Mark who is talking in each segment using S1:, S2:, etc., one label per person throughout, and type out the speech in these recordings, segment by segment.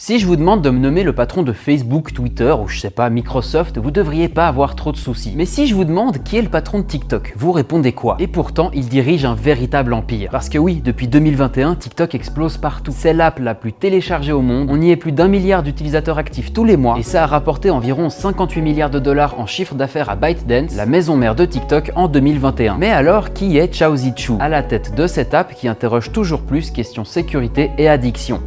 S1: Si je vous demande de me nommer le patron de Facebook, Twitter ou je sais pas, Microsoft, vous devriez pas avoir trop de soucis. Mais si je vous demande qui est le patron de TikTok, vous répondez quoi? Et pourtant, il dirige un véritable empire. Parce que oui, depuis 2021, TikTok explose partout. C'est l'app la plus téléchargée au monde, on y est plus d'1 milliard d'utilisateurs actifs tous les mois, et ça a rapporté environ 58 milliards de dollars en chiffre d'affaires à ByteDance, la maison mère de TikTok, en 2021. Mais alors, qui est Xiaozi Qiu, à la tête de cette app qui interroge toujours plus questions sécurité et addiction?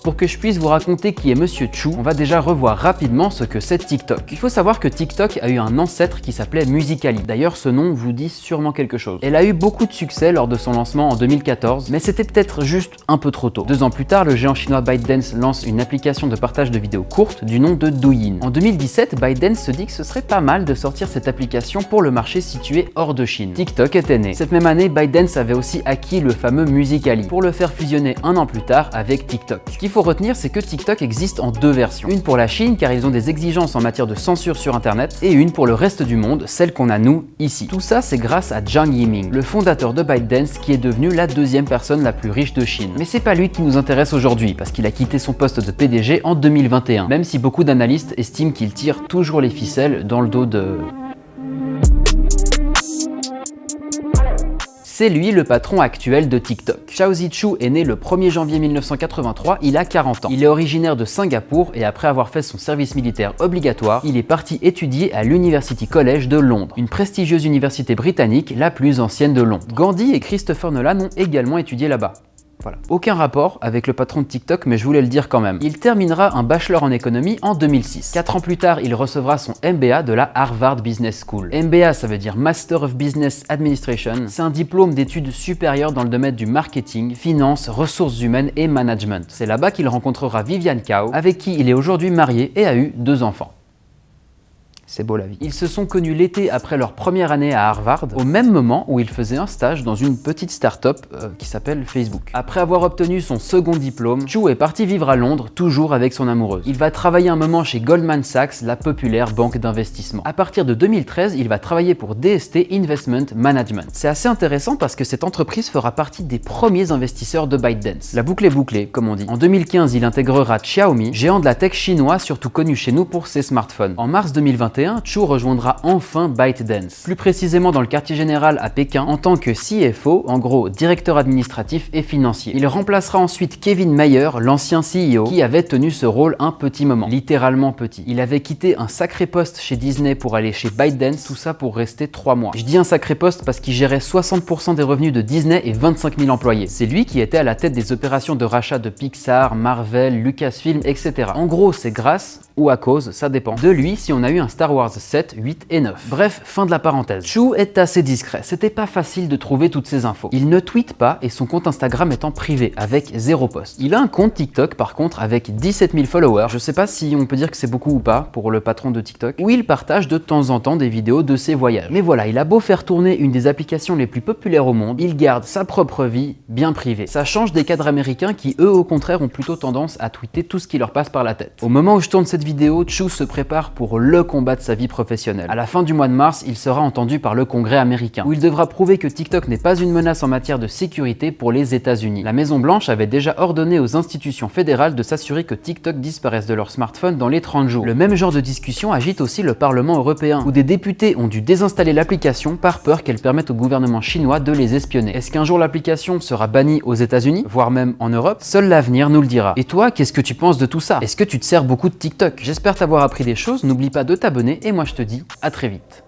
S1: Pour que je puisse vous raconter qui est Monsieur Qiu, on va déjà revoir rapidement ce que c'est TikTok. Il faut savoir que TikTok a eu un ancêtre qui s'appelait Musical.ly. D'ailleurs, ce nom vous dit sûrement quelque chose. Elle a eu beaucoup de succès lors de son lancement en 2014, mais c'était peut-être juste un peu trop tôt. 2 ans plus tard, le géant chinois ByteDance lance une application de partage de vidéos courtes du nom de Douyin. En 2017, ByteDance se dit que ce serait pas mal de sortir cette application pour le marché situé hors de Chine. TikTok était né. Cette même année, ByteDance avait aussi acquis le fameux Musical.ly pour le faire fusionner 1 an plus tard avec TikTok. Ce qu'il faut retenir, c'est que TikTok existe en 2 versions. Une pour la Chine, car ils ont des exigences en matière de censure sur Internet, et une pour le reste du monde, celle qu'on a nous, ici. Tout ça, c'est grâce à Zhang Yiming, le fondateur de ByteDance, qui est devenu la 2e personne la plus riche de Chine. Mais c'est pas lui qui nous intéresse aujourd'hui, parce qu'il a quitté son poste de PDG en 2021, même si beaucoup d'analystes estiment qu'il tire toujours les ficelles dans le dos de... C'est lui le patron actuel de TikTok. Xiaozi Qiu est né le 1er janvier 1983, il a 40 ans. Il est originaire de Singapour et après avoir fait son service militaire obligatoire, il est parti étudier à l'University College de Londres, une prestigieuse université britannique la plus ancienne de Londres. Gandhi et Christopher Nolan ont également étudié là-bas. Voilà. Aucun rapport avec le patron de TikTok, mais je voulais le dire quand même. Il terminera un bachelor en économie en 2006. 4 ans plus tard, il recevra son MBA de la Harvard Business School. MBA, ça veut dire Master of Business Administration. C'est un diplôme d'études supérieures dans le domaine du marketing, finance, ressources humaines et management. C'est là-bas qu'il rencontrera Vivian Cao, avec qui il est aujourd'hui marié et a eu 2 enfants. C'est beau la vie. Ils se sont connus l'été après leur première année à Harvard, au même moment où il faisait un stage dans une petite start-up qui s'appelle Facebook. Après avoir obtenu son second diplôme, Qiu est parti vivre à Londres, toujours avec son amoureuse. Il va travailler un moment chez Goldman Sachs, la populaire banque d'investissement. À partir de 2013, il va travailler pour DST Investment Management. C'est assez intéressant parce que cette entreprise fera partie des premiers investisseurs de ByteDance. La boucle est bouclée, comme on dit. En 2015, il intégrera Xiaomi, géant de la tech chinois, surtout connu chez nous pour ses smartphones. En mars 2021, Qiu rejoindra enfin ByteDance, plus précisément dans le quartier général à Pékin en tant que CFO, en gros directeur administratif et financier. Il remplacera ensuite Kevin Mayer, l'ancien CEO, qui avait tenu ce rôle un petit moment, littéralement petit. Il avait quitté un sacré poste chez Disney pour aller chez ByteDance, tout ça pour rester 3 mois. Je dis un sacré poste parce qu'il gérait 60% des revenus de Disney et 25 000 employés. C'est lui qui était à la tête des opérations de rachat de Pixar, Marvel, Lucasfilm, etc. En gros, c'est grâce ou à cause, ça dépend, de lui si on a eu un Star Wars 7, 8 et 9. Bref, fin de la parenthèse. Qiu est assez discret, c'était pas facile de trouver toutes ces infos. Il ne tweete pas et son compte Instagram est en privé, avec 0 post. Il a un compte TikTok par contre avec 17 000 followers, je sais pas si on peut dire que c'est beaucoup ou pas pour le patron de TikTok, où il partage de temps en temps des vidéos de ses voyages. Mais voilà, il a beau faire tourner une des applications les plus populaires au monde, il garde sa propre vie bien privée. Ça change des cadres américains qui eux au contraire ont plutôt tendance à tweeter tout ce qui leur passe par la tête. Au moment où je tourne cette vidéo, Qiu se prépare pour le combat de sa vie professionnelle. À la fin du mois de mars, il sera entendu par le Congrès américain, où il devra prouver que TikTok n'est pas une menace en matière de sécurité pour les États-Unis. La Maison-Blanche avait déjà ordonné aux institutions fédérales de s'assurer que TikTok disparaisse de leur smartphone dans les 30 jours. Le même genre de discussion agite aussi le Parlement européen, où des députés ont dû désinstaller l'application par peur qu'elle permette au gouvernement chinois de les espionner. Est-ce qu'un jour l'application sera bannie aux États-Unis, voire même en Europe? Seul l'avenir nous le dira. Et toi, qu'est-ce que tu penses de tout ça? Est-ce que tu te sers beaucoup de TikTok? J'espère t'avoir appris des choses, n'oublie pas de t'abonner et moi je te dis à très vite.